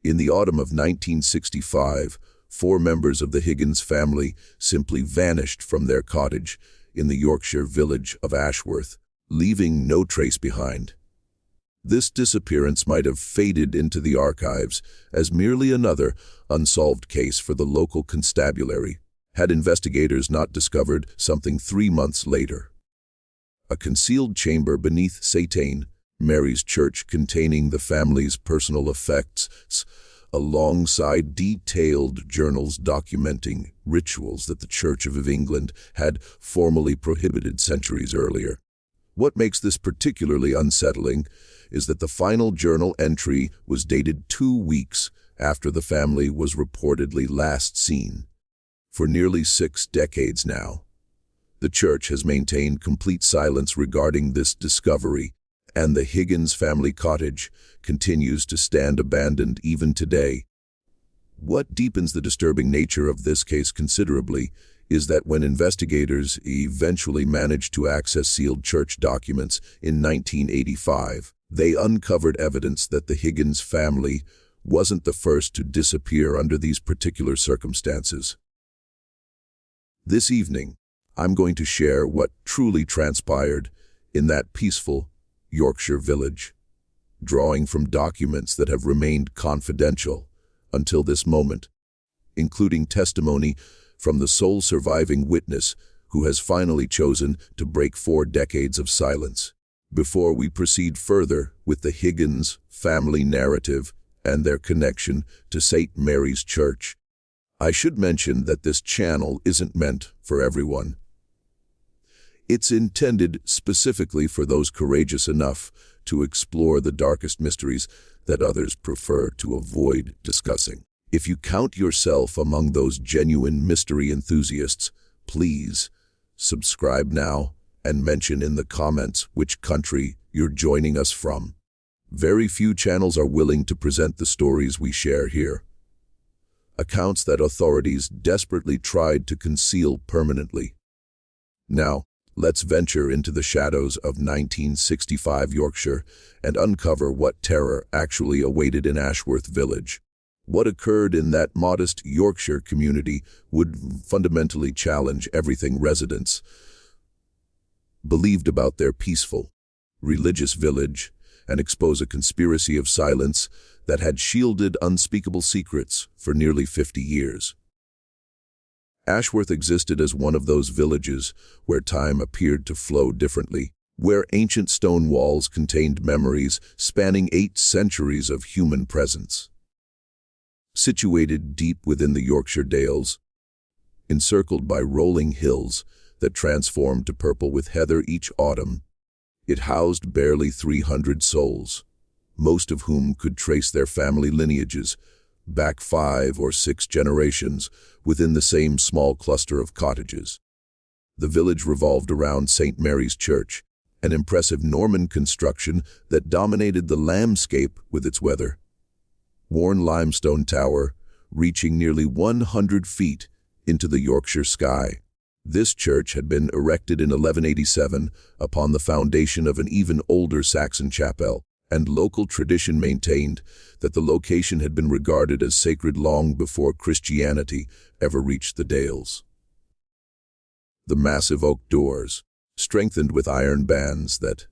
In the autumn of 1965, 4 members of the Higgins family simply vanished from their cottage in the Yorkshire village of Ashworth, leaving no trace behind. This disappearance might have faded into the archives as merely another unsolved case for the local constabulary, had investigators not discovered something 3 months later. A concealed chamber beneath St. Mary's Church containing the family's personal effects, alongside detailed journals documenting rituals that the Church of England had formally prohibited centuries earlier. What makes this particularly unsettling is that the final journal entry was dated 2 weeks after the family was reportedly last seen. For nearly 6 decades now, the Church has maintained complete silence regarding this discovery, and the Higgins family cottage continues to stand abandoned even today. What deepens the disturbing nature of this case considerably is that when investigators eventually managed to access sealed church documents in 1985, they uncovered evidence that the Higgins family wasn't the first to disappear under these particular circumstances. This evening, I'm going to share what truly transpired in that peaceful Yorkshire village, drawing from documents that have remained confidential until this moment, including testimony from the sole surviving witness who has finally chosen to break 4 decades of silence. Before we proceed further with the Higgins family narrative and their connection to St. Mary's Church, I should mention that this channel isn't meant for everyone. It's intended specifically for those courageous enough to explore the darkest mysteries that others prefer to avoid discussing. If you count yourself among those genuine mystery enthusiasts, please subscribe now and mention in the comments which country you're joining us from. Very few channels are willing to present the stories we share here. Accounts that authorities desperately tried to conceal permanently. Now, let's venture into the shadows of 1965 Yorkshire and uncover what terror actually awaited in Ashworth village. What occurred in that modest Yorkshire community would fundamentally challenge everything residents believed about their peaceful, religious village and expose a conspiracy of silence that had shielded unspeakable secrets for nearly 50 years. Ashworth existed as one of those villages where time appeared to flow differently, where ancient stone walls contained memories spanning 8 centuries of human presence. Situated deep within the Yorkshire Dales, encircled by rolling hills that transformed to purple with heather each autumn, it housed barely 300 souls, most of whom could trace their family lineages back 5 or 6 generations within the same small cluster of cottages. The village revolved around St. Mary's Church, an impressive Norman construction that dominated the landscape with its weather-worn limestone tower reaching nearly 100 feet into the Yorkshire sky. This church had been erected in 1187 upon the foundation of an even older Saxon chapel, and local tradition maintained that the location had been regarded as sacred long before Christianity ever reached the Dales. The massive oak doors, strengthened with iron bands that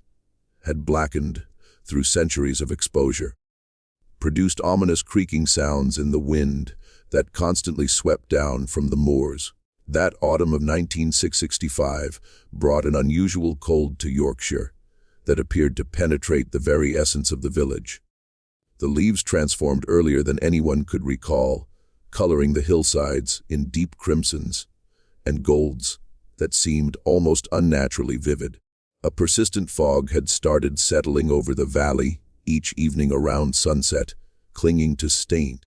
had blackened through centuries of exposure, produced ominous creaking sounds in the wind that constantly swept down from the moors. That autumn of 1965 brought an unusual cold to Yorkshire that appeared to penetrate the very essence of the village. The leaves transformed earlier than anyone could recall, coloring the hillsides in deep crimsons and golds that seemed almost unnaturally vivid. A persistent fog had started settling over the valley each evening around sunset, clinging to St.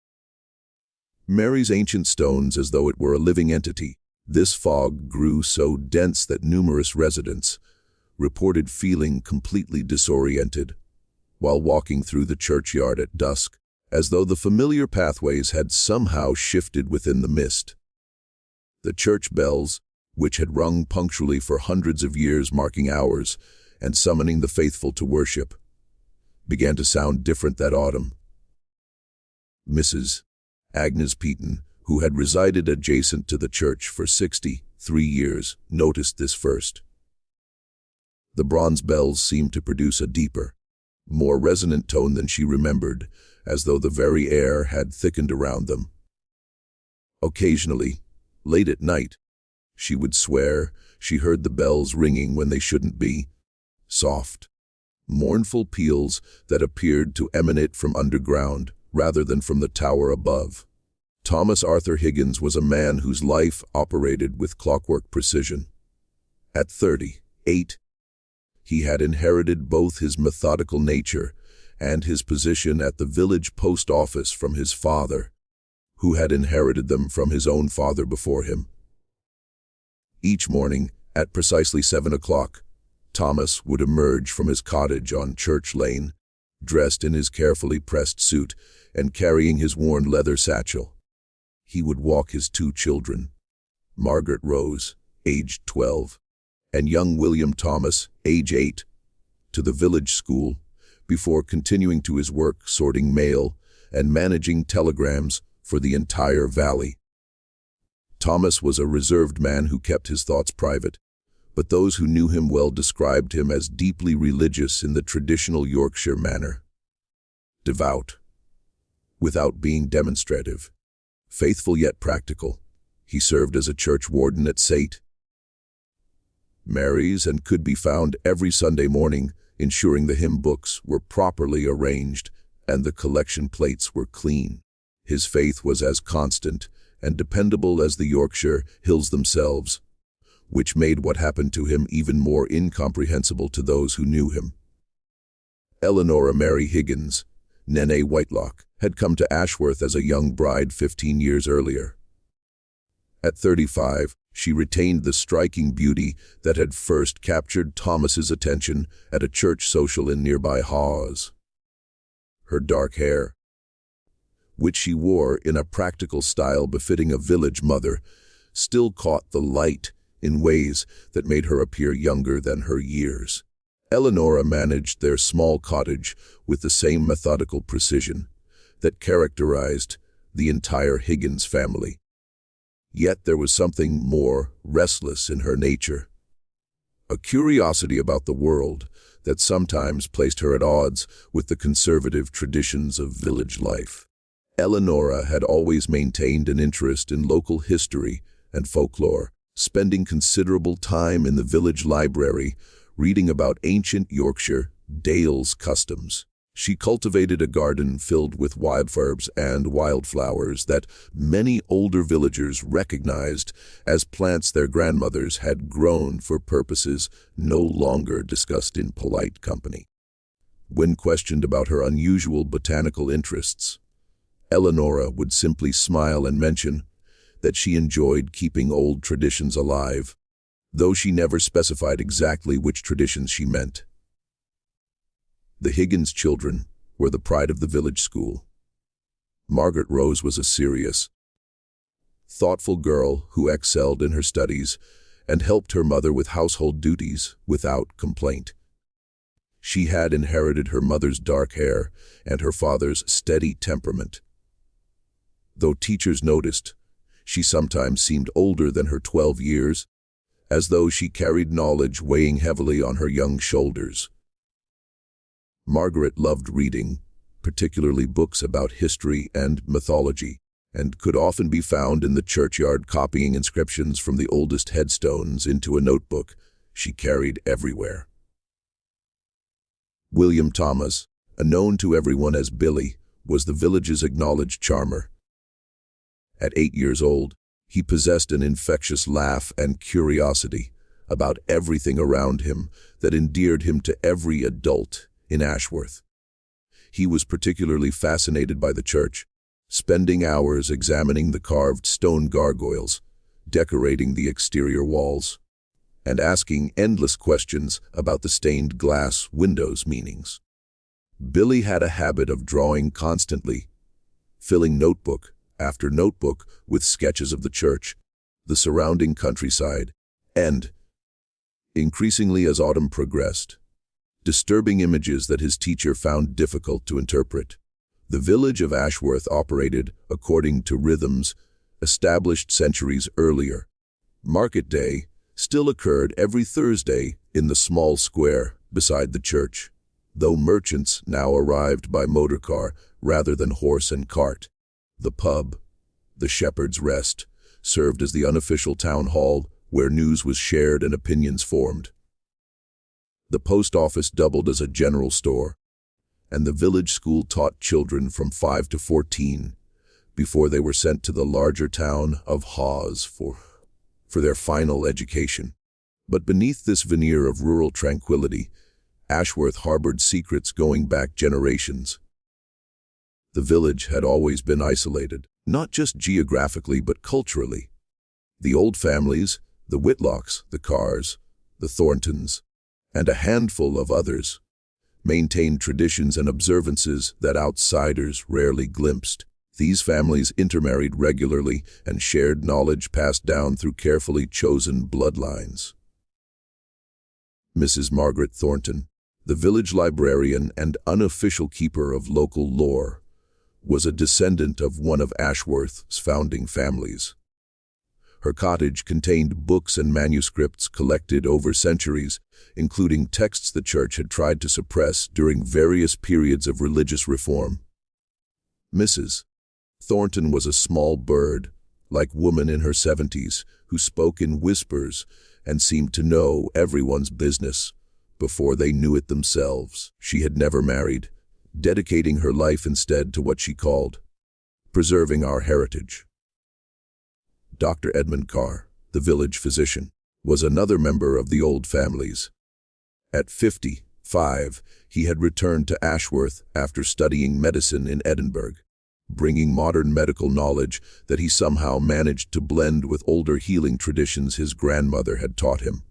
Mary's ancient stones as though it were a living entity. This fog grew so dense that numerous residents reported feeling completely disoriented while walking through the churchyard at dusk, as though the familiar pathways had somehow shifted within the mist. The church bells, which had rung punctually for hundreds of years, marking hours and summoning the faithful to worship, began to sound different that autumn. Mrs. Agnes Peaton, who had resided adjacent to the church for 63 years, noticed this first. The bronze bells seemed to produce a deeper, more resonant tone than she remembered, as though the very air had thickened around them. Occasionally, late at night, she would swear she heard the bells ringing when they shouldn't be, soft, mournful peals that appeared to emanate from underground rather than from the tower above. Thomas Arthur Higgins was a man whose life operated with clockwork precision. At 38, he had inherited both his methodical nature and his position at the village post office from his father, who had inherited them from his own father before him. Each morning, at precisely 7 o'clock, Thomas would emerge from his cottage on Church Lane, dressed in his carefully pressed suit and carrying his worn leather satchel. He would walk his 2 children, Margaret Rose, aged 12, and young William Thomas, age 8, to the village school before continuing to his work sorting mail and managing telegrams for the entire valley. Thomas was a reserved man who kept his thoughts private, but those who knew him well described him as deeply religious in the traditional Yorkshire manner. Devout, without being demonstrative, faithful yet practical, he served as a church warden at St. Mary's and could be found every Sunday morning, ensuring the hymn books were properly arranged and the collection plates were clean. His faith was as constant and dependable as the Yorkshire hills themselves, which made what happened to him even more incomprehensible to those who knew him. Eleanora Mary Higgins, Nene Whitelock, had come to Ashworth as a young bride 15 years earlier. At 35, she retained the striking beauty that had first captured Thomas's attention at a church social in nearby Hawes. Her dark hair, which she wore in a practical style befitting a village mother, still caught the light in ways that made her appear younger than her years. Eleanora managed their small cottage with the same methodical precision that characterized the entire Higgins family. Yet there was something more restless in her nature, a curiosity about the world that sometimes placed her at odds with the conservative traditions of village life. Eleanora had always maintained an interest in local history and folklore, spending considerable time in the village library reading about ancient Yorkshire dales customs. She cultivated a garden filled with wildherbs and wildflowers that many older villagers recognized as plants their grandmothers had grown for purposes no longer discussed in polite company. When questioned about her unusual botanical interests, Eleanora would simply smile and mention that she enjoyed keeping old traditions alive, though she never specified exactly which traditions she meant. The Higgins children were the pride of the village school. Margaret Rose was a serious, thoughtful girl who excelled in her studies and helped her mother with household duties without complaint. She had inherited her mother's dark hair and her father's steady temperament. Though teachers noticed, she sometimes seemed older than her 12 years, as though she carried knowledge weighing heavily on her young shoulders. Margaret loved reading, particularly books about history and mythology, and could often be found in the churchyard copying inscriptions from the oldest headstones into a notebook she carried everywhere. William Thomas, known to everyone as Billy, was the village's acknowledged charmer. At 8 years old, he possessed an infectious laugh and curiosity about everything around him that endeared him to every adult in Ashworth. He was particularly fascinated by the church, spending hours examining the carved stone gargoyles, decorating the exterior walls, and asking endless questions about the stained glass windows' meanings. Billy had a habit of drawing constantly, filling notebook after notebook with sketches of the church, the surrounding countryside, and, increasingly as autumn progressed, disturbing images that his teacher found difficult to interpret. The village of Ashworth operated according to rhythms established centuries earlier. Market day still occurred every Thursday in the small square beside the church, though merchants now arrived by motorcar rather than horse and cart. The pub, the Shepherd's Rest, served as the unofficial town hall where news was shared and opinions formed. The post office doubled as a general store, and the village school taught children from 5 to 14 before they were sent to the larger town of Hawes for their final education. But beneath this veneer of rural tranquility, Ashworth harbored secrets going back generations. The village had always been isolated, not just geographically but culturally. The old families, the Whitlocks, the Carrs, the Thorntons, and a handful of others, maintained traditions and observances that outsiders rarely glimpsed. These families intermarried regularly and shared knowledge passed down through carefully chosen bloodlines. Mrs. Margaret Thornton, the village librarian and unofficial keeper of local lore, was a descendant of one of Ashworth's founding families. Her cottage contained books and manuscripts collected over centuries, including texts the church had tried to suppress during various periods of religious reform. Mrs. Thornton was a small bird-like woman in her 70s who spoke in whispers and seemed to know everyone's business before they knew it themselves. She had never married, dedicating her life instead to what she called preserving our heritage. Dr. Edmund Carr, the village physician, was another member of the old families. At 55, he had returned to Ashworth after studying medicine in Edinburgh, bringing modern medical knowledge that he somehow managed to blend with older healing traditions his grandmother had taught him.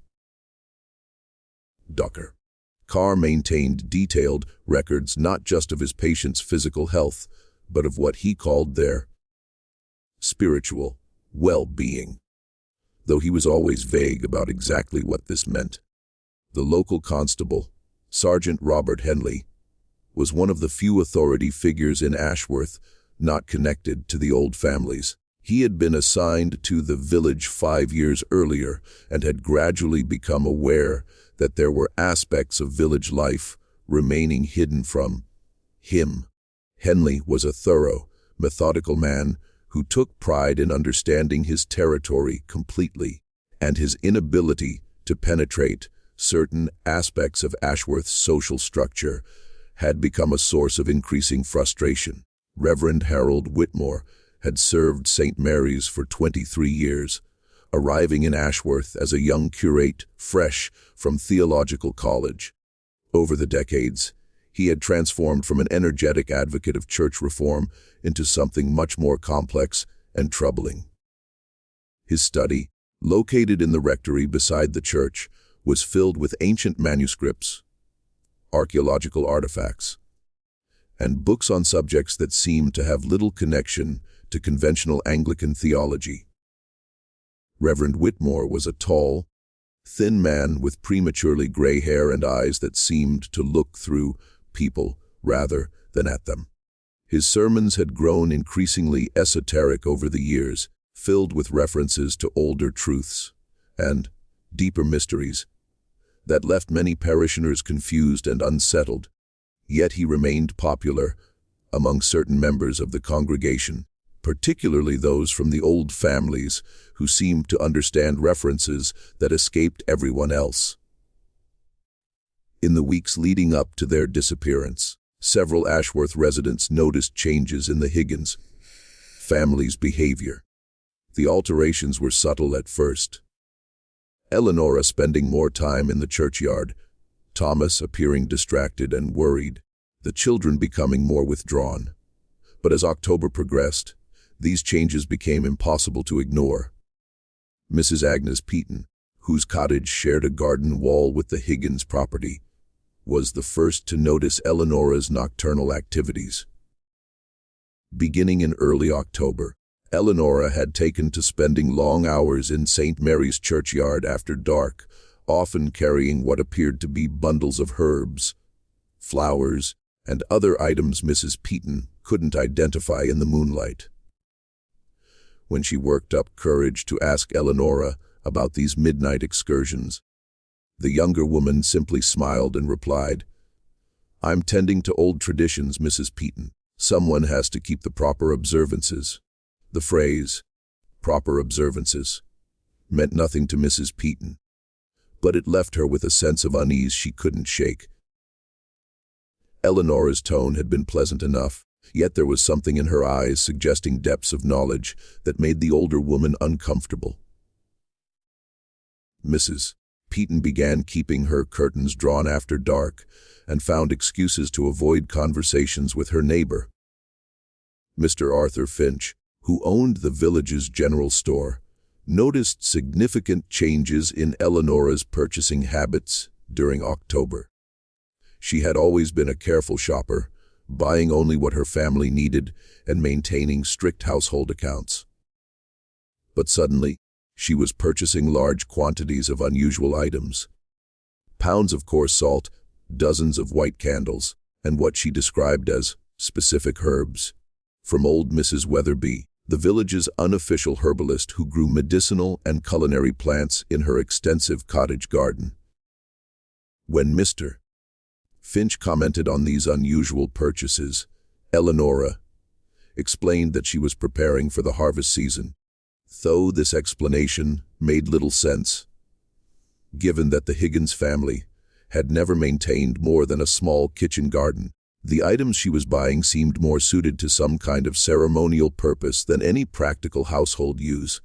Dr. Carr maintained detailed records not just of his patients' physical health, but of what he called their spiritual well-being, though he was always vague about exactly what this meant. The local constable, Sergeant Robert Henley, was one of the few authority figures in Ashworth not connected to the old families. He had been assigned to the village 5 years earlier and had gradually become aware that there were aspects of village life remaining hidden from him. Henley was a thorough, methodical man who took pride in understanding his territory completely, and his inability to penetrate certain aspects of Ashworth's social structure had become a source of increasing frustration. Reverend Harold Whitmore had served St. Mary's for 23 years, arriving in Ashworth as a young curate fresh from theological college. Over the decades, he had transformed from an energetic advocate of church reform into something much more complex and troubling. His study, located in the rectory beside the church, was filled with ancient manuscripts, archaeological artifacts, and books on subjects that seemed to have little connection to conventional Anglican theology. Reverend Whitmore was a tall, thin man with prematurely gray hair and eyes that seemed to look through people rather than at them. His sermons had grown increasingly esoteric over the years, filled with references to older truths and deeper mysteries that left many parishioners confused and unsettled. Yet he remained popular among certain members of the congregation, particularly those from the old families who seemed to understand references that escaped everyone else. In the weeks leading up to their disappearance, several Ashworth residents noticed changes in the Higgins family's behavior. The alterations were subtle at first. Eleanora spending more time in the churchyard, Thomas appearing distracted and worried, the children becoming more withdrawn. But as October progressed, these changes became impossible to ignore. Mrs. Agnes Peaton, whose cottage shared a garden wall with the Higgins property, was the first to notice Eleanora's nocturnal activities. Beginning in early October, Eleanora had taken to spending long hours in St. Mary's churchyard after dark, often carrying what appeared to be bundles of herbs, flowers, and other items Mrs. Peaton couldn't identify in the moonlight. When she worked up courage to ask Eleonora about these midnight excursions, the younger woman simply smiled and replied, "I'm tending to old traditions, Mrs. Peaton. Someone has to keep the proper observances." The phrase, "proper observances," meant nothing to Mrs. Peaton, but it left her with a sense of unease she couldn't shake. Eleonora's tone had been pleasant enough, yet there was something in her eyes suggesting depths of knowledge that made the older woman uncomfortable. Mrs. Peaton began keeping her curtains drawn after dark and found excuses to avoid conversations with her neighbor. Mr. Arthur Finch, who owned the village's general store, noticed significant changes in Eleonora's purchasing habits during October. She had always been a careful shopper, buying only what her family needed and maintaining strict household accounts. But suddenly, she was purchasing large quantities of unusual items. Pounds of coarse salt, dozens of white candles, and what she described as specific herbs. From old Mrs. Weatherby, the village's unofficial herbalist who grew medicinal and culinary plants in her extensive cottage garden. When Mr. Finch commented on these unusual purchases, Eleonora explained that she was preparing for the harvest season, though this explanation made little sense, given that the Higgins family had never maintained more than a small kitchen garden. The items she was buying seemed more suited to some kind of ceremonial purpose than any practical household use.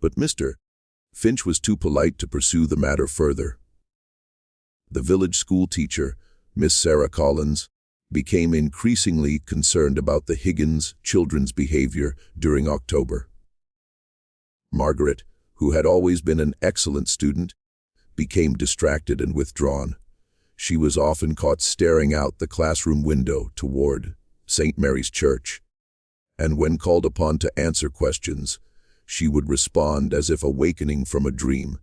But Mr. Finch was too polite to pursue the matter further. The village school teacher, Miss Sarah Collins, became increasingly concerned about the Higgins children's behavior during October. Margaret, who had always been an excellent student, became distracted and withdrawn. She was often caught staring out the classroom window toward St. Mary's Church, and when called upon to answer questions, she would respond as if awakening from a dream.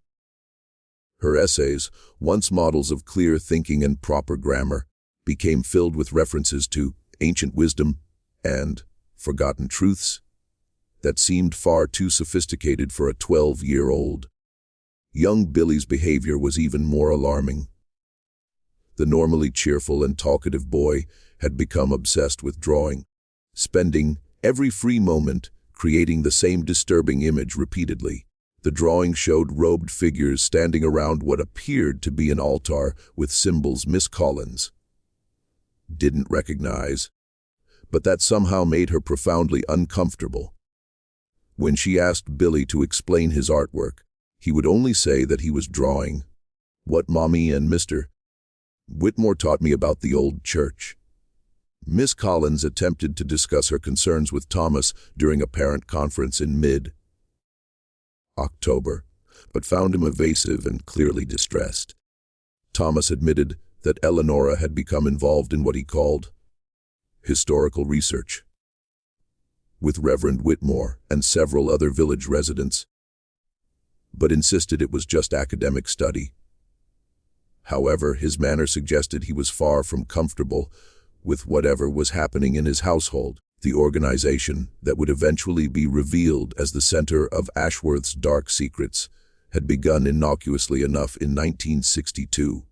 Her essays, once models of clear thinking and proper grammar, became filled with references to ancient wisdom and forgotten truths that seemed far too sophisticated for a 12-year-old. Young Billy's behavior was even more alarming. The normally cheerful and talkative boy had become obsessed with drawing, spending every free moment creating the same disturbing image repeatedly. The drawing showed robed figures standing around what appeared to be an altar with symbols Miss Collins didn't recognize, but that somehow made her profoundly uncomfortable. When she asked Billy to explain his artwork, he would only say that he was drawing what Mommy and Mr. Whitmore taught me about the old church. Miss Collins attempted to discuss her concerns with Thomas during a parent conference in mid-October, but found him evasive and clearly distressed. Thomas admitted that Eleonora had become involved in what he called historical research with Reverend Whitmore and several other village residents, but insisted it was just academic study. However, his manner suggested he was far from comfortable with whatever was happening in his household. The organization that would eventually be revealed as the center of Ashworth's dark secrets had begun innocuously enough in 1962.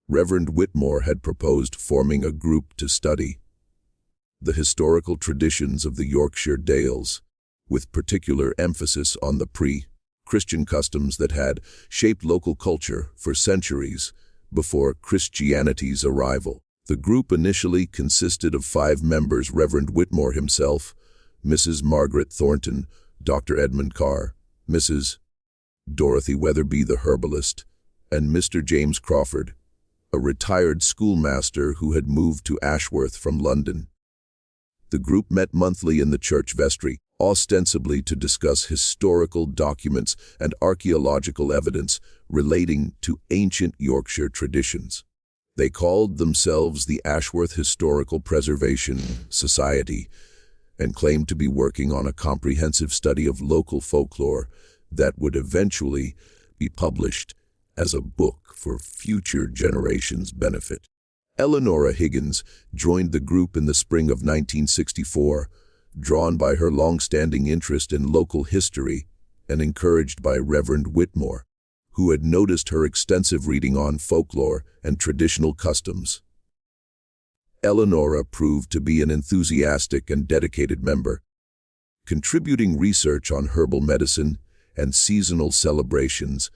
Reverend Whitmore had proposed forming a group to study the historical traditions of the Yorkshire Dales, with particular emphasis on the pre-Christian customs that had shaped local culture for centuries before Christianity's arrival. The group initially consisted of 5 members: Reverend Whitmore himself, Mrs. Margaret Thornton, Dr. Edmund Carr, Mrs. Dorothy Weatherby the herbalist, and Mr. James Crawford, a retired schoolmaster who had moved to Ashworth from London. The group met monthly in the church vestry, ostensibly to discuss historical documents and archaeological evidence relating to ancient Yorkshire traditions. They called themselves the Ashworth Historical Preservation Society and claimed to be working on a comprehensive study of local folklore that would eventually be published as a book for future generations' benefit. Eleanora Higgins joined the group in the spring of 1964, drawn by her long-standing interest in local history and encouraged by Reverend Whitmore, who had noticed her extensive reading on folklore and traditional customs. Eleanora proved to be an enthusiastic and dedicated member, contributing research on herbal medicine and seasonal celebrations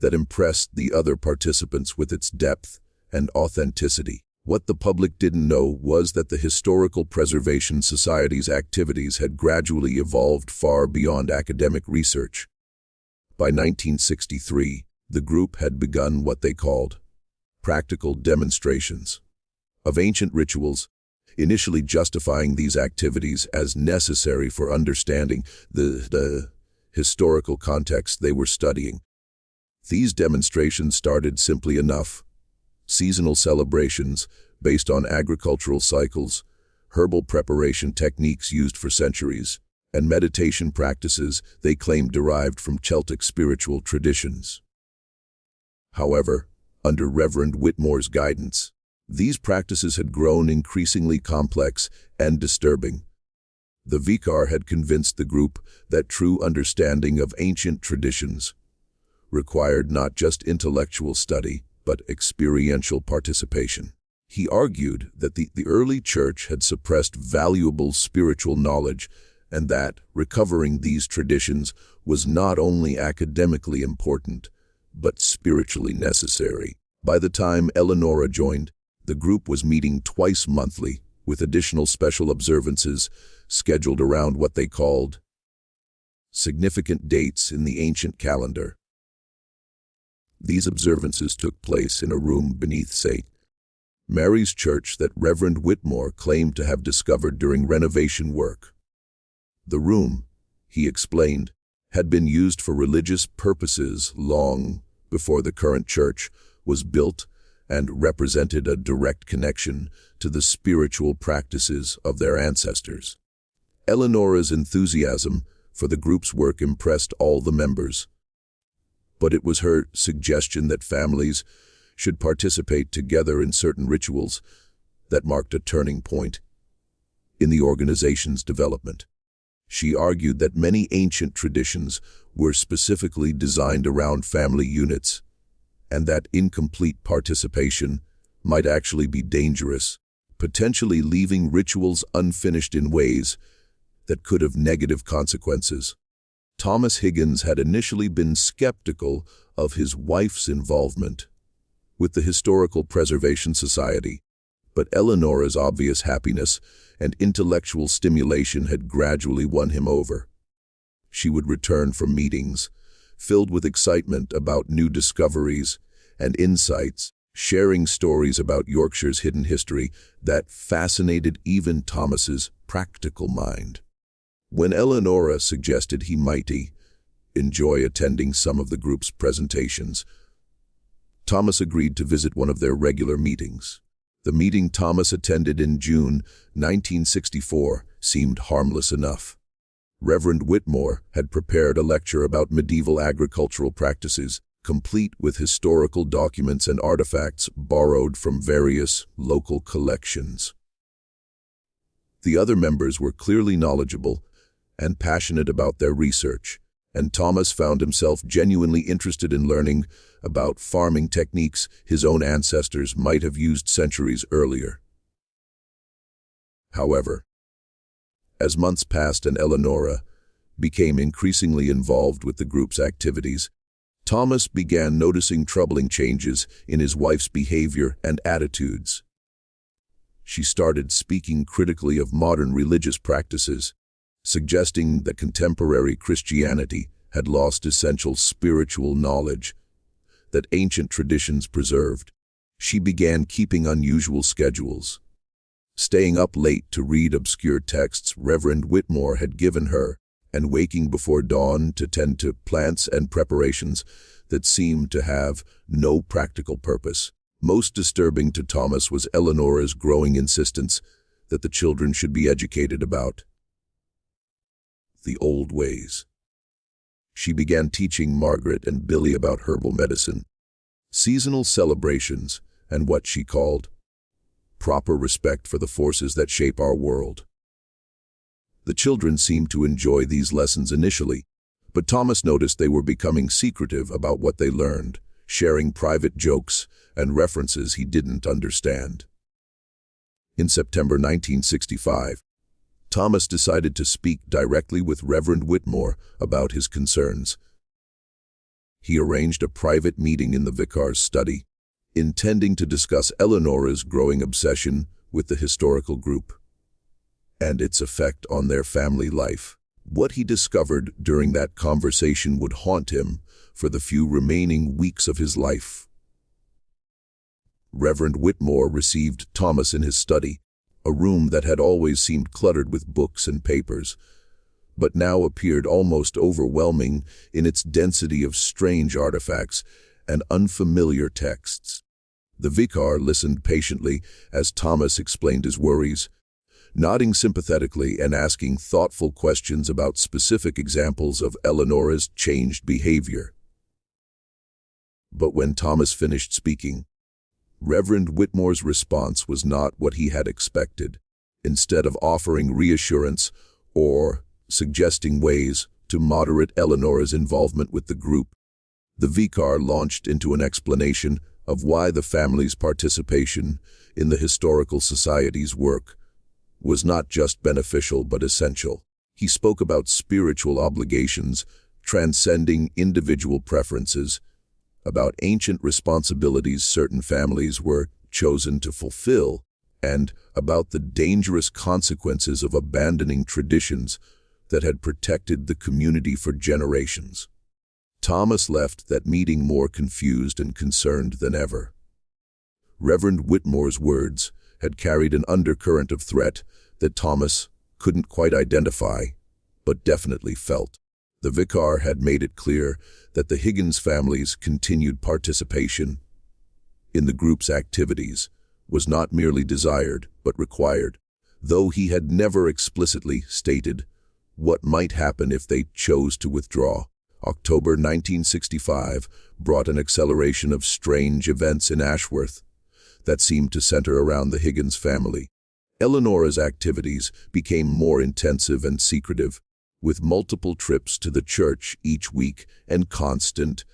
that impressed the other participants with its depth and authenticity. What the public didn't know was that the Historical Preservation Society's activities had gradually evolved far beyond academic research. By 1963, the group had begun what they called practical demonstrations of ancient rituals, initially justifying these activities as necessary for understanding the historical context they were studying. These demonstrations started simply enough: seasonal celebrations based on agricultural cycles, herbal preparation techniques used for centuries, and meditation practices they claimed derived from Celtic spiritual traditions. However, under Reverend Whitmore's guidance, these practices had grown increasingly complex and disturbing. The vicar had convinced the group that true understanding of ancient traditions required not just intellectual study, but experiential participation. He argued that the early church had suppressed valuable spiritual knowledge and that recovering these traditions was not only academically important, but spiritually necessary. By the time Eleanora joined, the group was meeting twice monthly, with additional special observances scheduled around what they called significant dates in the ancient calendar. These observances took place in a room beneath St. Mary's Church that Reverend Whitmore claimed to have discovered during renovation work. The room, he explained, had been used for religious purposes long before the current church was built and represented a direct connection to the spiritual practices of their ancestors. Eleanora's enthusiasm for the group's work impressed all the members, but it was her suggestion that families should participate together in certain rituals that marked a turning point in the organization's development. She argued that many ancient traditions were specifically designed around family units, and that incomplete participation might actually be dangerous, potentially leaving rituals unfinished in ways that could have negative consequences. Thomas Higgins had initially been skeptical of his wife's involvement with the Historical Preservation Society, but Eleanora's obvious happiness and intellectual stimulation had gradually won him over. She would return from meetings, filled with excitement about new discoveries and insights, sharing stories about Yorkshire's hidden history that fascinated even Thomas's practical mind. When Eleanora suggested he might enjoy attending some of the group's presentations, Thomas agreed to visit one of their regular meetings. The meeting Thomas attended in June 1964 seemed harmless enough. Reverend Whitmore had prepared a lecture about medieval agricultural practices, complete with historical documents and artifacts borrowed from various local collections. The other members were clearly knowledgeable and passionate about their research, and Thomas found himself genuinely interested in learning about farming techniques his own ancestors might have used centuries earlier. However, as months passed and Eleanora became increasingly involved with the group's activities, Thomas began noticing troubling changes in his wife's behavior and attitudes. She started speaking critically of modern religious practices, suggesting that contemporary Christianity had lost essential spiritual knowledge that ancient traditions preserved. She began keeping unusual schedules, staying up late to read obscure texts Reverend Whitmore had given her, and waking before dawn to tend to plants and preparations that seemed to have no practical purpose. Most disturbing to Thomas was Eleanora's growing insistence that the children should be educated about the old ways. She began teaching Margaret and Billy about herbal medicine, seasonal celebrations, and what she called proper respect for the forces that shape our world. The children seemed to enjoy these lessons initially, but Thomas noticed they were becoming secretive about what they learned, sharing private jokes and references he didn't understand. In September 1965, Thomas decided to speak directly with Reverend Whitmore about his concerns. He arranged a private meeting in the vicar's study, intending to discuss Eleanora's growing obsession with the historical group and its effect on their family life. What he discovered during that conversation would haunt him for the few remaining weeks of his life. Reverend Whitmore received Thomas in his study, a room that had always seemed cluttered with books and papers, but now appeared almost overwhelming in its density of strange artifacts and unfamiliar texts. The vicar listened patiently as Thomas explained his worries, nodding sympathetically and asking thoughtful questions about specific examples of Eleanora's changed behavior. But when Thomas finished speaking, Reverend Whitmore's response was not what he had expected. Instead of offering reassurance or suggesting ways to moderate Eleanora's involvement with the group, the vicar launched into an explanation of why the family's participation in the Historical Society's work was not just beneficial but essential. He spoke about spiritual obligations transcending individual preferences, about ancient responsibilities certain families were chosen to fulfill, and about the dangerous consequences of abandoning traditions that had protected the community for generations. Thomas left that meeting more confused and concerned than ever. Reverend Whitmore's words had carried an undercurrent of threat that Thomas couldn't quite identify, but definitely felt. The vicar had made it clear that the Higgins family's continued participation in the group's activities was not merely desired but required, though he had never explicitly stated what might happen if they chose to withdraw. October 1965 brought an acceleration of strange events in Ashworth that seemed to center around the Higgins family. Eleanora's activities became more intensive and secretive, with multiple trips to the church each week and constant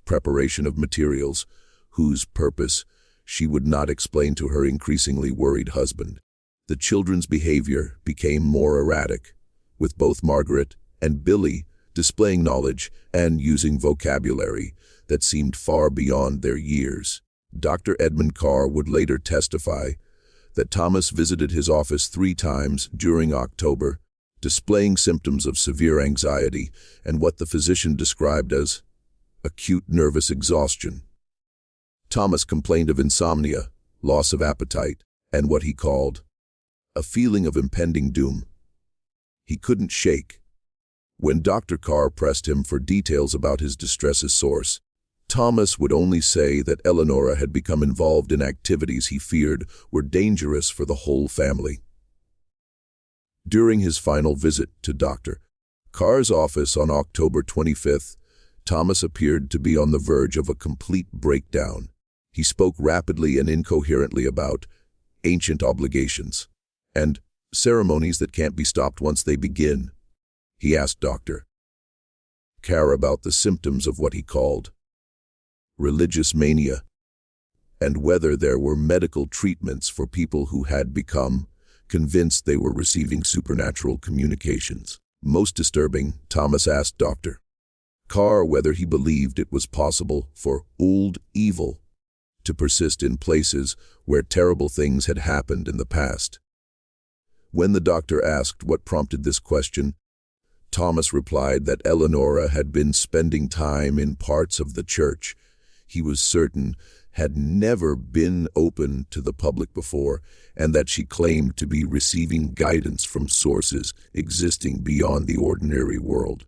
preparation of materials whose purpose she would not explain to her increasingly worried husband. The children's behavior became more erratic, with both Margaret and Billy displaying knowledge and using vocabulary that seemed far beyond their years. Dr. Edmund Carr would later testify that Thomas visited his office 3 times during October, displaying symptoms of severe anxiety and what the physician described as acute nervous exhaustion. Thomas complained of insomnia, loss of appetite, and what he called a feeling of impending doom. He couldn't shake. When Dr. Carr pressed him for details about his distress's source, Thomas would only say that Eleanora had become involved in activities he feared were dangerous for the whole family. During his final visit to Dr. Carr's office on October 25th, Thomas appeared to be on the verge of a complete breakdown. He spoke rapidly and incoherently about ancient obligations and ceremonies that can't be stopped once they begin. He asked Dr. Carr about the symptoms of what he called religious mania and whether there were medical treatments for people who had become convinced they were receiving supernatural communications. Most disturbing, Thomas asked Dr. Carr whether he believed it was possible for old evil to persist in places where terrible things had happened in the past. When the doctor asked what prompted this question, Thomas replied that Eleanora had been spending time in parts of the church he was certain had never been open to the public before, and that she claimed to be receiving guidance from sources existing beyond the ordinary world.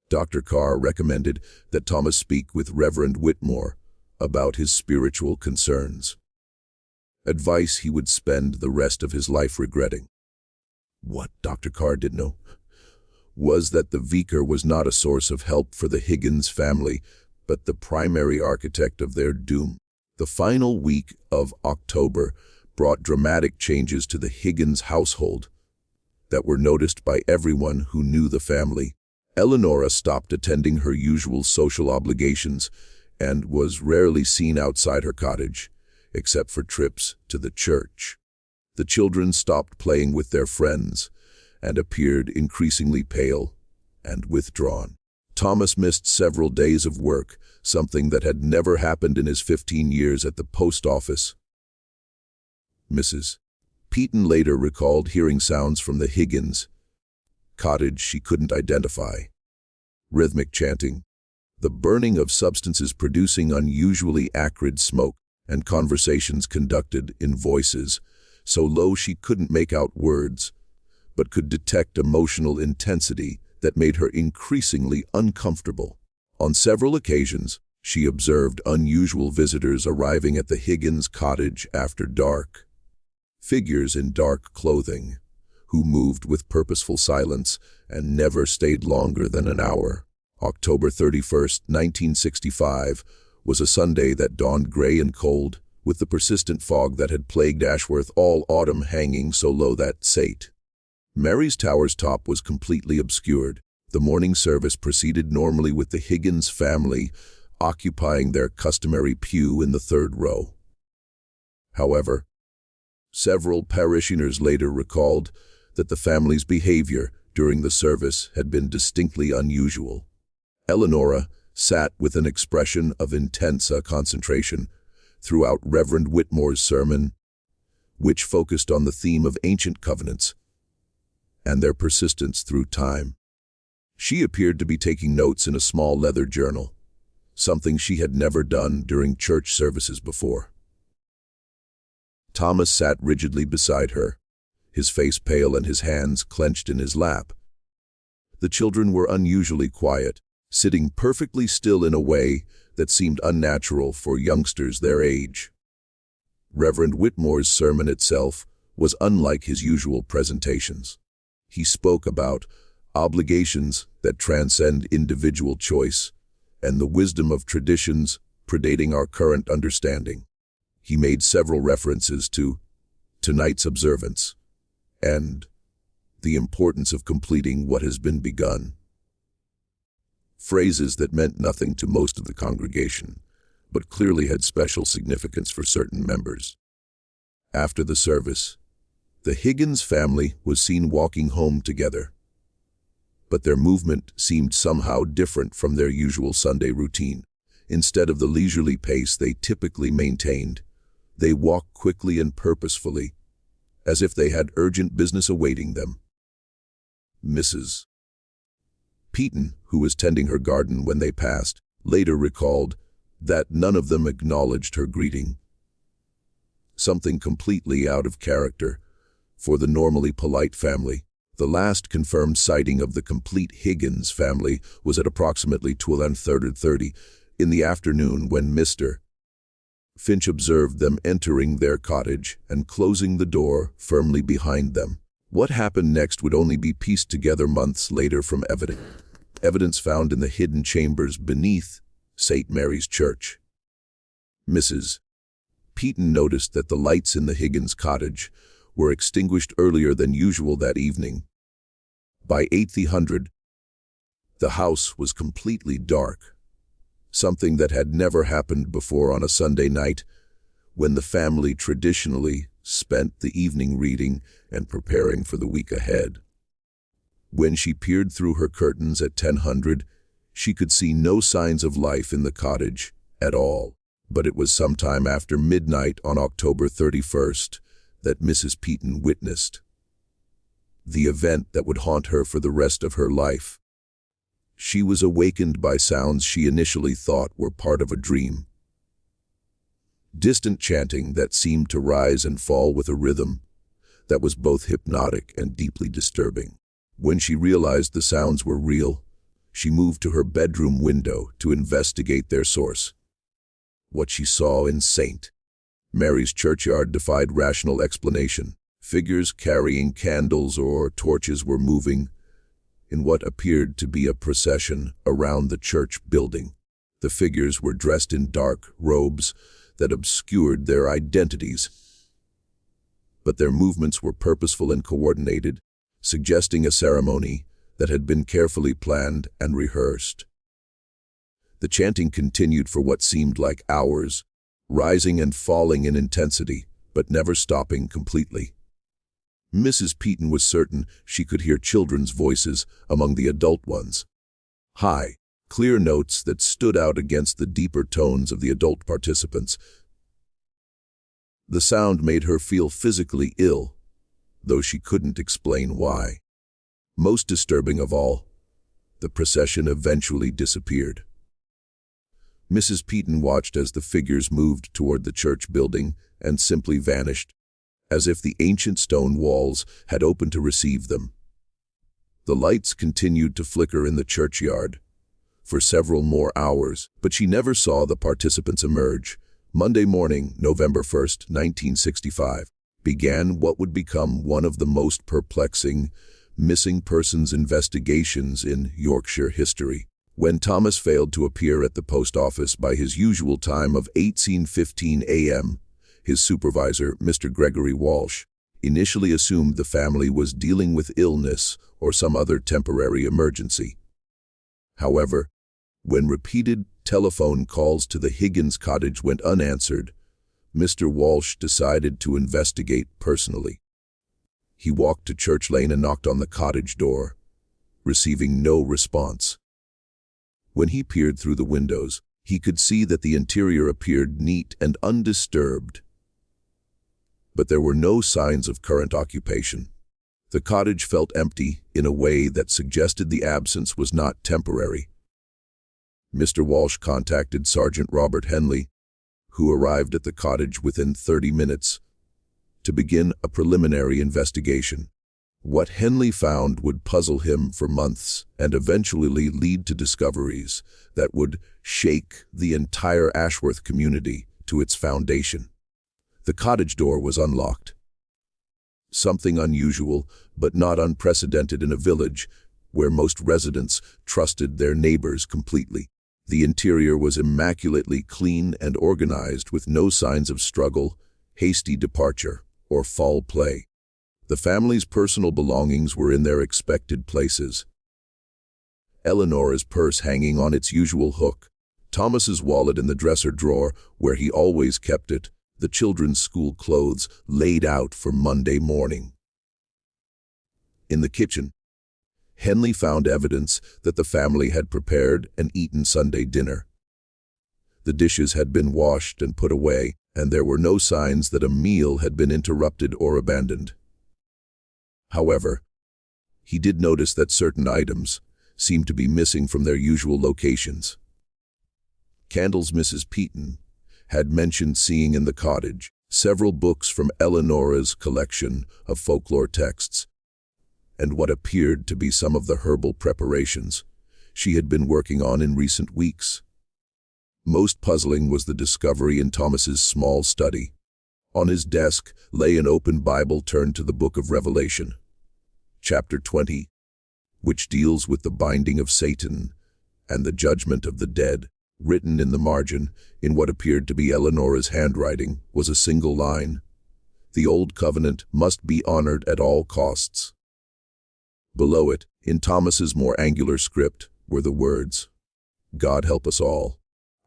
Dr. Carr recommended that Thomas speak with Reverend Whitmore about his spiritual concerns, advice he would spend the rest of his life regretting. What Dr. Carr didn't know was that the vicar was not a source of help for the Higgins family, but the primary architect of their doom. The final week of October brought dramatic changes to the Higgins household that were noticed by everyone who knew the family. Eleonora stopped attending her usual social obligations and was rarely seen outside her cottage, except for trips to the church. The children stopped playing with their friends and appeared increasingly pale and withdrawn. Thomas missed several days of work, something that had never happened in his 15 years at the post office. Mrs. Peaton later recalled hearing sounds from the Higgins cottage she couldn't identify. Rhythmic chanting, the burning of substances producing unusually acrid smoke, and conversations conducted in voices so low she couldn't make out words, but could detect emotional intensity that made her increasingly uncomfortable. On several occasions, she observed unusual visitors arriving at the Higgins cottage after dark. Figures in dark clothing, who moved with purposeful silence and never stayed longer than an hour. October 31st, 1965, was a Sunday that dawned gray and cold, with the persistent fog that had plagued Ashworth all autumn hanging so low that sate. Mary's tower's top was completely obscured. The morning service proceeded normally with the Higgins family occupying their customary pew in the third row. However, several parishioners later recalled that the family's behavior during the service had been distinctly unusual. Eleonora sat with an expression of intense concentration throughout Reverend Whitmore's sermon, which focused on the theme of ancient covenants and their persistence through time. She appeared to be taking notes in a small leather journal, something she had never done during church services before. Thomas sat rigidly beside her, his face pale and his hands clenched in his lap. The children were unusually quiet, sitting perfectly still in a way that seemed unnatural for youngsters their age. Reverend Whitmore's sermon itself was unlike his usual presentations. He spoke about obligations that transcend individual choice and the wisdom of traditions predating our current understanding. He made several references to tonight's observance and the importance of completing what has been begun. Phrases that meant nothing to most of the congregation, but clearly had special significance for certain members. After the service, the Higgins family was seen walking home together, but their movement seemed somehow different from their usual Sunday routine. Instead of the leisurely pace they typically maintained, they walked quickly and purposefully, as if they had urgent business awaiting them. Mrs. Peaton, who was tending her garden when they passed, later recalled that none of them acknowledged her greeting. Something completely out of character for the normally polite family. The last confirmed sighting of the complete Higgins family was at approximately 12:30 in the afternoon when Mr. Finch observed them entering their cottage and closing the door firmly behind them. What happened next would only be pieced together months later from evidence found in the hidden chambers beneath St. Mary's Church. Mrs. Peaton noticed that the lights in the Higgins cottage were extinguished earlier than usual that evening. By 8:00, the house was completely dark, something that had never happened before on a Sunday night when the family traditionally spent the evening reading and preparing for the week ahead. When she peered through her curtains at 10:00, she could see no signs of life in the cottage at all. But it was sometime after midnight on October 31st that Mrs. Peaton witnessed the event that would haunt her for the rest of her life. She was awakened by sounds she initially thought were part of a dream. Distant chanting that seemed to rise and fall with a rhythm that was both hypnotic and deeply disturbing. When she realized the sounds were real, she moved to her bedroom window to investigate their source. What she saw in St. Mary's churchyard defied rational explanation. Figures carrying candles or torches were moving in what appeared to be a procession around the church building. The figures were dressed in dark robes that obscured their identities. but their movements were purposeful and coordinated, suggesting a ceremony that had been carefully planned and rehearsed. The chanting continued for what seemed like hours, rising and falling in intensity, but never stopping completely. Mrs. Peaton was certain she could hear children's voices among the adult ones. High, clear notes that stood out against the deeper tones of the adult participants. The sound made her feel physically ill, though she couldn't explain why. Most disturbing of all, the procession eventually disappeared. Mrs. Peaton watched as the figures moved toward the church building and simply vanished, as if the ancient stone walls had opened to receive them. The lights continued to flicker in the churchyard for several more hours, but she never saw the participants emerge. Monday morning, November 1st, 1965, began what would become one of the most perplexing missing persons investigations in Yorkshire history. When Thomas failed to appear at the post office by his usual time of 18:15 a.m., his supervisor, Mr. Gregory Walsh, initially assumed the family was dealing with illness or some other temporary emergency. However, when repeated telephone calls to the Higgins cottage went unanswered, Mr. Walsh decided to investigate personally. He walked to Church Lane and knocked on the cottage door, receiving no response. When he peered through the windows, he could see that the interior appeared neat and undisturbed, but there were no signs of current occupation. The cottage felt empty in a way that suggested the absence was not temporary. Mr. Walsh contacted Sergeant Robert Henley, who arrived at the cottage within 30 minutes, to begin a preliminary investigation. What Henley found would puzzle him for months and eventually lead to discoveries that would shake the entire Ashworth community to its foundation. The cottage door was unlocked. Something unusual, but not unprecedented in a village where most residents trusted their neighbors completely. The interior was immaculately clean and organized with no signs of struggle, hasty departure, or foul play. The family's personal belongings were in their expected places. Eleanor's purse hanging on its usual hook, Thomas's wallet in the dresser drawer where he always kept it, the children's school clothes laid out for Monday morning. In the kitchen, Henley found evidence that the family had prepared and eaten Sunday dinner. The dishes had been washed and put away, and there were no signs that a meal had been interrupted or abandoned. However, he did notice that certain items seemed to be missing from their usual locations. Candles Mrs. Peaton had mentioned seeing in the cottage, several books from Eleanor's collection of folklore texts, and what appeared to be some of the herbal preparations she had been working on in recent weeks. Most puzzling was the discovery in Thomas's small study. On his desk lay an open Bible turned to the book of Revelation, chapter 20, which deals with the binding of Satan and the judgment of the dead. Written in the margin, in what appeared to be Eleanor's handwriting, was a single line: "The old covenant must be honored at all costs." Below it, in Thomas's more angular script, were the words, "God help us all.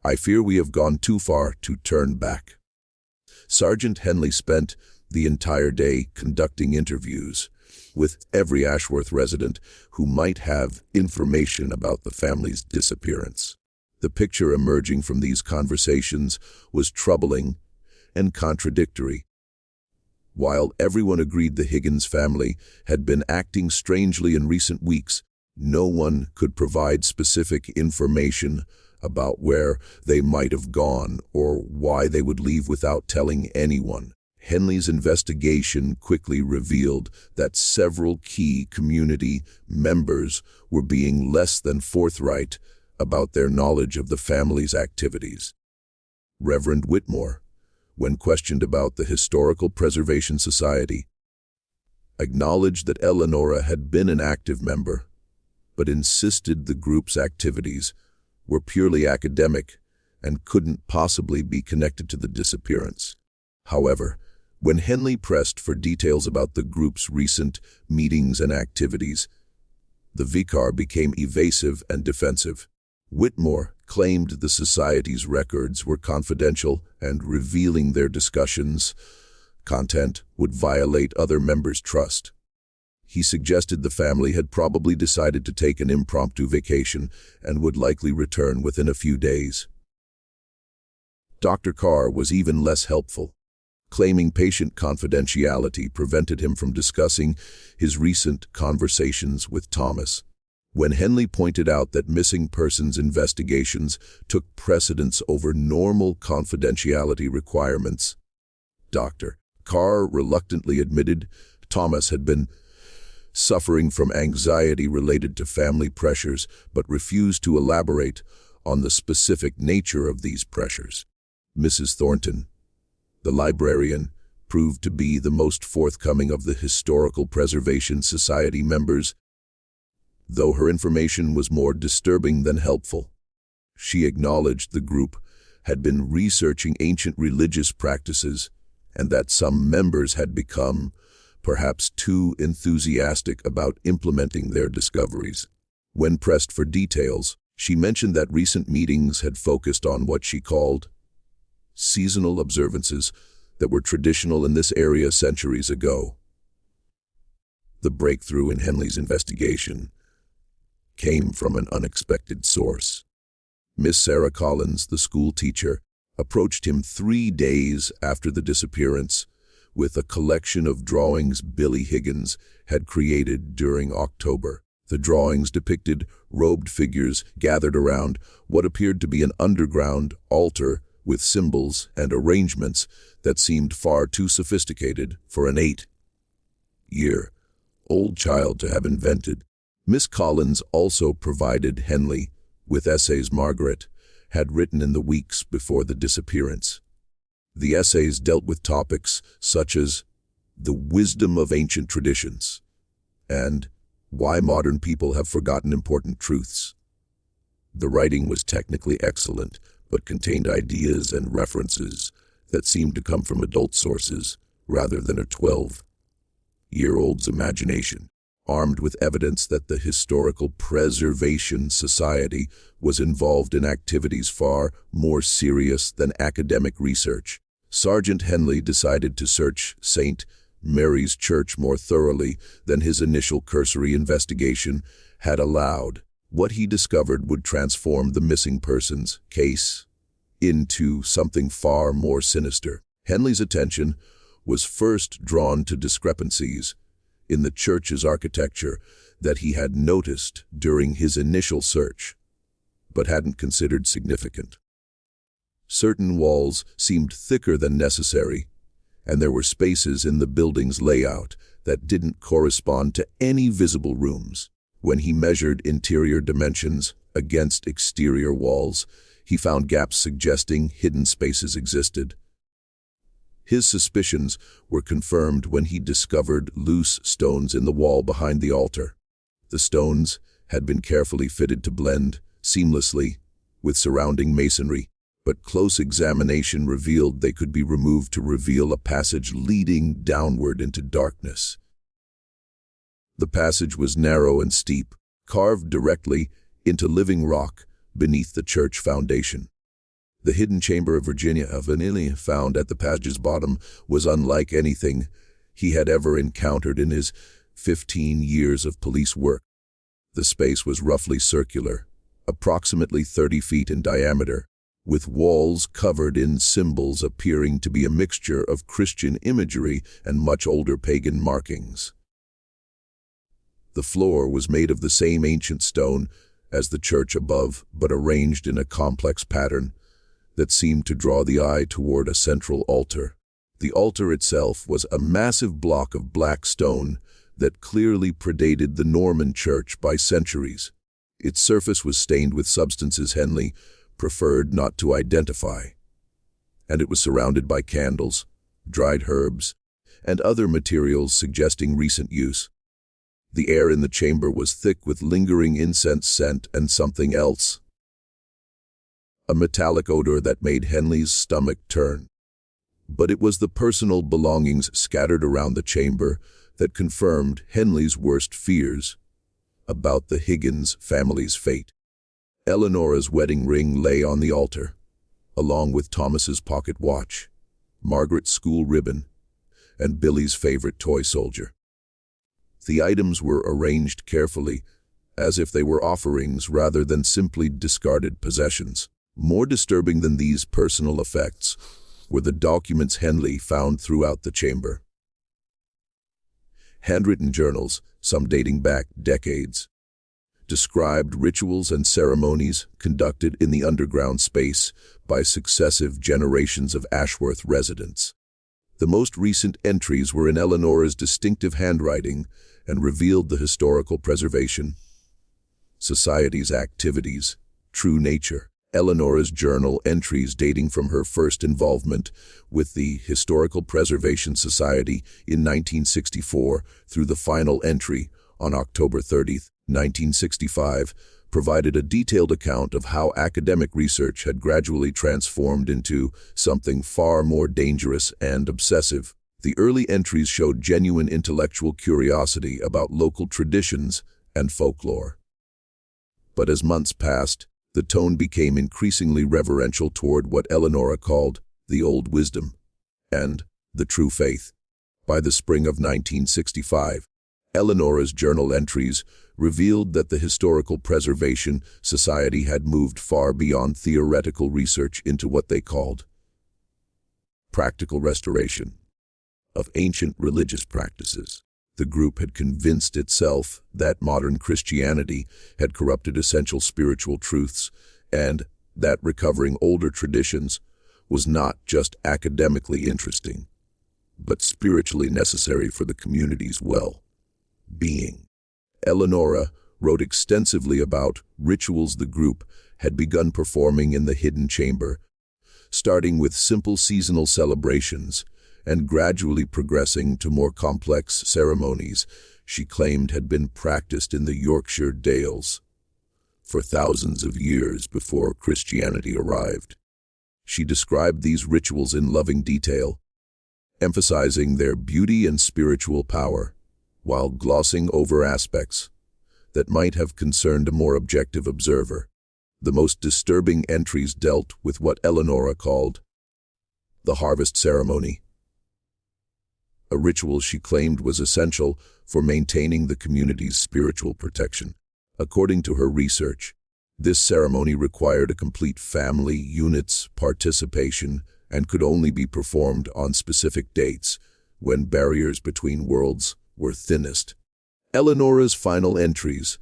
I fear we have gone too far to turn back." Sergeant Henley spent the entire day conducting interviews with every Ashworth resident who might have information about the family's disappearance. The picture emerging from these conversations was troubling and contradictory. While everyone agreed the Higgins family had been acting strangely in recent weeks, no one could provide specific information about where they might have gone or why they would leave without telling anyone. Henley's investigation quickly revealed that several key community members were being less than forthright about their knowledge of the family's activities. Reverend Whitmore, when questioned about the Historical Preservation Society, acknowledged that Eleanor had been an active member, but insisted the group's activities were purely academic and couldn't possibly be connected to the disappearance. However, When Henley pressed for details about the group's recent meetings and activities, the vicar became evasive and defensive. Whitmore claimed the society's records were confidential and revealing their discussions' content would violate other members' trust. He suggested the family had probably decided to take an impromptu vacation and would likely return within a few days. Dr. Carr was even less helpful, claiming patient confidentiality prevented him from discussing his recent conversations with Thomas. When Henley pointed out that missing persons investigations took precedence over normal confidentiality requirements, Dr. Carr reluctantly admitted Thomas had been suffering from anxiety related to family pressures, but refused to elaborate on the specific nature of these pressures. Mrs. Thornton, the librarian, proved to be the most forthcoming of the Historical Preservation Society members, though her information was more disturbing than helpful. She acknowledged the group had been researching ancient religious practices and that some members had become perhaps too enthusiastic about implementing their discoveries. When pressed for details, she mentioned that recent meetings had focused on what she called seasonal observances that were traditional in this area centuries ago. The breakthrough in Henley's investigation came from an unexpected source. Miss Sarah Collins, the school teacher, approached him 3 days after the disappearance with a collection of drawings Billy Higgins had created during October. The drawings depicted robed figures gathered around what appeared to be an underground altar with symbols and arrangements that seemed far too sophisticated for an 8-year-old child to have invented. Miss Collins also provided Henley with essays Margaret had written in the weeks before the disappearance. The essays dealt with topics such as the wisdom of ancient traditions and why modern people have forgotten important truths. The writing was technically excellent, but contained ideas and references that seemed to come from adult sources rather than a 12-year-old's imagination. Armed with evidence that the Historical Preservation Society was involved in activities far more serious than academic research, Sergeant Henley decided to search St. Mary's Church more thoroughly than his initial cursory investigation had allowed. What he discovered would transform the missing persons case into something far more sinister. Henley's attention was first drawn to discrepancies in the church's architecture that he had noticed during his initial search, but hadn't considered significant. Certain walls seemed thicker than necessary, and there were spaces in the building's layout that didn't correspond to any visible rooms. When he measured interior dimensions against exterior walls, he found gaps suggesting hidden spaces existed. His suspicions were confirmed when he discovered loose stones in the wall behind the altar. The stones had been carefully fitted to blend seamlessly with surrounding masonry, but close examination revealed they could be removed to reveal a passage leading downward into darkness. The passage was narrow and steep, carved directly into living rock beneath the church foundation. The hidden chamber of Virginia found at the passage's bottom was unlike anything he had ever encountered in his 15 years of police work. The space was roughly circular, approximately 30 feet in diameter, with walls covered in symbols appearing to be a mixture of Christian imagery and much older pagan markings. The floor was made of the same ancient stone as the church above, but arranged in a complex pattern that seemed to draw the eye toward a central altar. The altar itself was a massive block of black stone that clearly predated the Norman church by centuries. Its surface was stained with substances Henley preferred not to identify, and it was surrounded by candles, dried herbs, and other materials suggesting recent use. The air in the chamber was thick with lingering incense scent and something else, a metallic odor that made Henley's stomach turn. But it was the personal belongings scattered around the chamber that confirmed Henley's worst fears about the Higgins family's fate. Eleanora's wedding ring lay on the altar, along with Thomas's pocket watch, Margaret's school ribbon, and Billy's favorite toy soldier. The items were arranged carefully, as if they were offerings rather than simply discarded possessions. More disturbing than these personal effects were the documents Henley found throughout the chamber. Handwritten journals, some dating back decades, described rituals and ceremonies conducted in the underground space by successive generations of Ashworth residents. The most recent entries were in Eleanora's distinctive handwriting and revealed the Historical Preservation Society's activities' true nature. Eleanora's journal entries dating from her first involvement with the Historical Preservation Society in 1964 through the final entry on October 30, 1965, provided a detailed account of how academic research had gradually transformed into something far more dangerous and obsessive. The early entries showed genuine intellectual curiosity about local traditions and folklore. But as months passed, the tone became increasingly reverential toward what Eleanora called the old wisdom and the true faith. By the spring of 1965, Eleanora's journal entries revealed that the Historical Preservation Society had moved far beyond theoretical research into what they called practical restoration of ancient religious practices. The group had convinced itself that modern Christianity had corrupted essential spiritual truths and that recovering older traditions was not just academically interesting, but spiritually necessary for the community's well-being. Eleanora wrote extensively about rituals the group had begun performing in the hidden chamber, starting with simple seasonal celebrations and gradually progressing to more complex ceremonies she claimed had been practiced in the Yorkshire Dales for thousands of years before Christianity arrived. She described these rituals in loving detail, emphasizing their beauty and spiritual power, while glossing over aspects that might have concerned a more objective observer. The most disturbing entries dealt with what Eleanora called the harvest ceremony, a ritual she claimed was essential for maintaining the community's spiritual protection. According to her research, this ceremony required a complete family unit's participation and could only be performed on specific dates when barriers between worlds were thinnest. Eleanora's final entries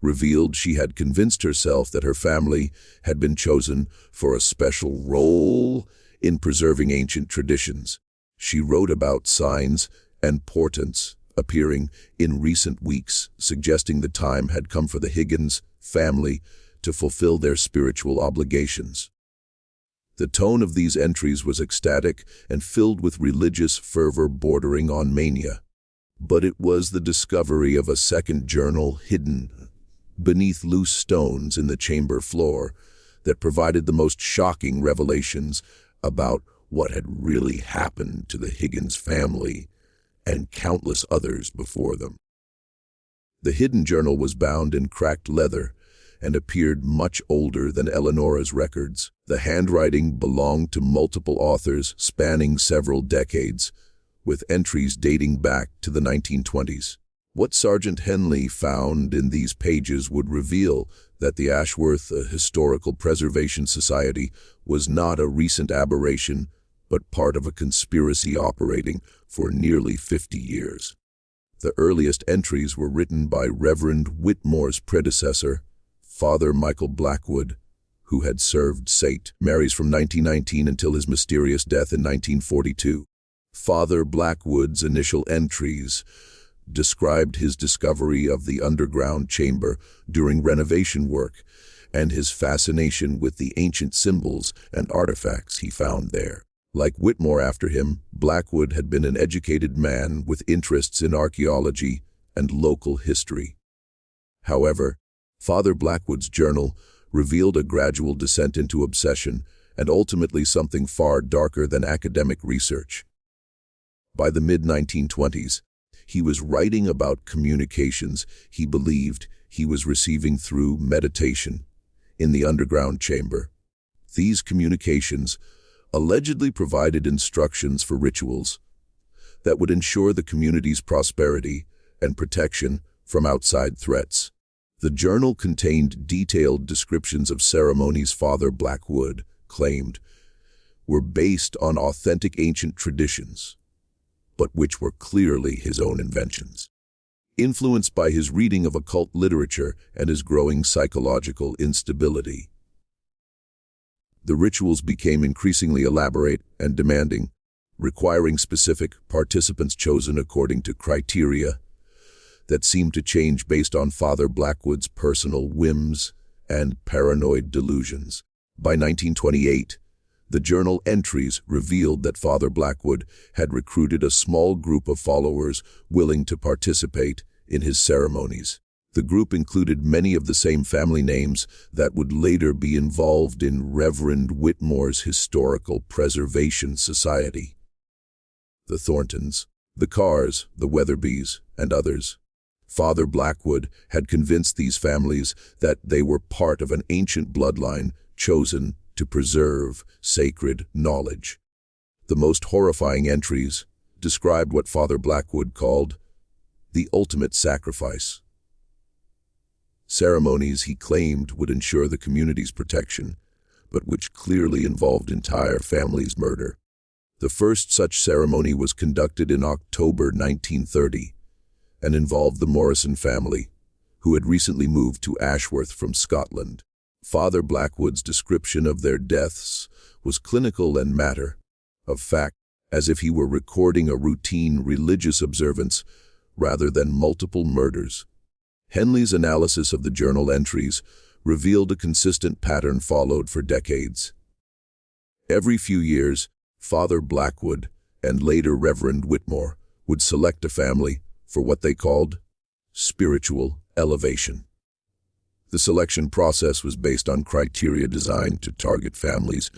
revealed she had convinced herself that her family had been chosen for a special role in preserving ancient traditions. She wrote about signs and portents appearing in recent weeks, suggesting the time had come for the Higgins family to fulfill their spiritual obligations. The tone of these entries was ecstatic and filled with religious fervor bordering on mania. But it was the discovery of a second journal hidden beneath loose stones in the chamber floor that provided the most shocking revelations about what had really happened to the Higgins family and countless others before them. The hidden journal was bound in cracked leather and appeared much older than Eleanora's records. The handwriting belonged to multiple authors spanning several decades, with entries dating back to the 1920s. What Sergeant Henley found in these pages would reveal that the Ashworth Historical Preservation Society was not a recent aberration, but part of a conspiracy operating for nearly 50 years. The earliest entries were written by Reverend Whitmore's predecessor, Father Michael Blackwood, who had served St. Mary's from 1919 until his mysterious death in 1942. Father Blackwood's initial entries described his discovery of the underground chamber during renovation work and his fascination with the ancient symbols and artifacts he found there. Like Whitmore after him, Blackwood had been an educated man with interests in archaeology and local history. However, Father Blackwood's journal revealed a gradual descent into obsession and ultimately something far darker than academic research. By the mid-1920s, he was writing about communications he believed he was receiving through meditation in the underground chamber. These communications allegedly provided instructions for rituals that would ensure the community's prosperity and protection from outside threats. The journal contained detailed descriptions of ceremonies Father Blackwood claimed were based on authentic ancient traditions, but which were clearly his own inventions. Influenced by his reading of occult literature and his growing psychological instability, the rituals became increasingly elaborate and demanding, requiring specific participants chosen according to criteria that seemed to change based on Father Blackwood's personal whims and paranoid delusions. By 1928, the journal entries revealed that Father Blackwood had recruited a small group of followers willing to participate in his ceremonies. The group included many of the same family names that would later be involved in Reverend Whitmore's Historical Preservation Society. The Thorntons, the Carrs, the Weatherbys, and others. Father Blackwood had convinced these families that they were part of an ancient bloodline chosen to preserve sacred knowledge. The most horrifying entries described what Father Blackwood called the ultimate sacrifice. Ceremonies he claimed would ensure the community's protection, but which clearly involved entire families' murder. The first such ceremony was conducted in October 1930 and involved the Morrison family, who had recently moved to Ashworth from Scotland. Father Blackwood's description of their deaths was clinical and matter of fact, as if he were recording a routine religious observance rather than multiple murders. Henley's analysis of the journal entries revealed a consistent pattern followed for decades. Every few years, Father Blackwood and later Reverend Whitmore would select a family for what they called spiritual elevation. The selection process was based on criteria designed to target families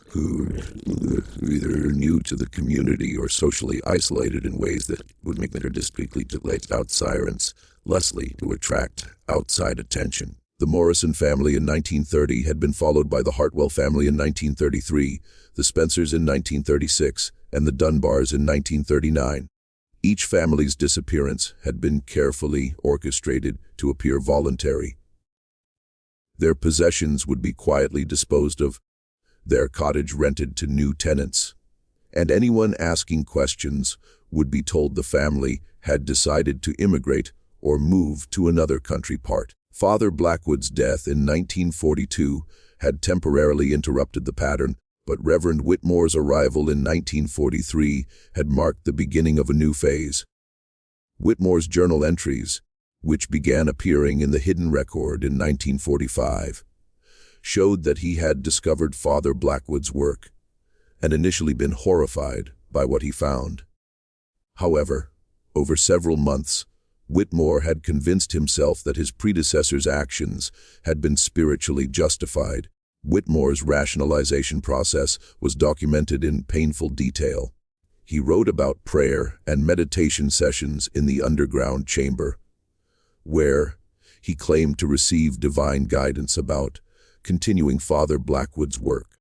who were either new to the community or socially isolated in ways that would make their discreetly delayed outsiders lessly to attract outside attention. The Morrison family in 1930 had been followed by the Hartwell family in 1933, the Spencers in 1936, and the Dunbars in 1939. Each family's disappearance had been carefully orchestrated to appear voluntary. Their possessions would be quietly disposed of, their cottage rented to new tenants, and anyone asking questions would be told the family had decided to immigrate or move to another country part. Father Blackwood's death in 1942 had temporarily interrupted the pattern, but Reverend Whitmore's arrival in 1943 had marked the beginning of a new phase. Whitmore's journal entries, which began appearing in the Hidden Record in 1945, showed that he had discovered Father Blackwood's work and initially been horrified by what he found. However, over several months, Whitmore had convinced himself that his predecessor's actions had been spiritually justified. Whitmore's rationalization process was documented in painful detail. He wrote about prayer and meditation sessions in the underground chamber, where he claimed to receive divine guidance about continuing Father Blackwood's work.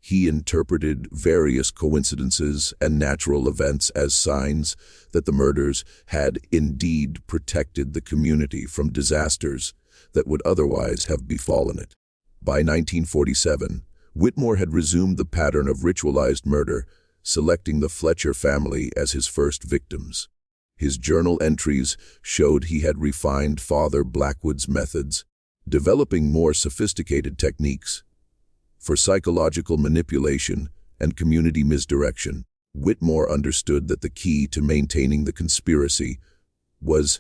He interpreted various coincidences and natural events as signs that the murders had indeed protected the community from disasters that would otherwise have befallen it. By 1947, Whitmore had resumed the pattern of ritualized murder, selecting the Fletcher family as his first victims. His journal entries showed he had refined Father Blackwood's methods, developing more sophisticated techniques for psychological manipulation and community misdirection. Whitmore understood that the key to maintaining the conspiracy was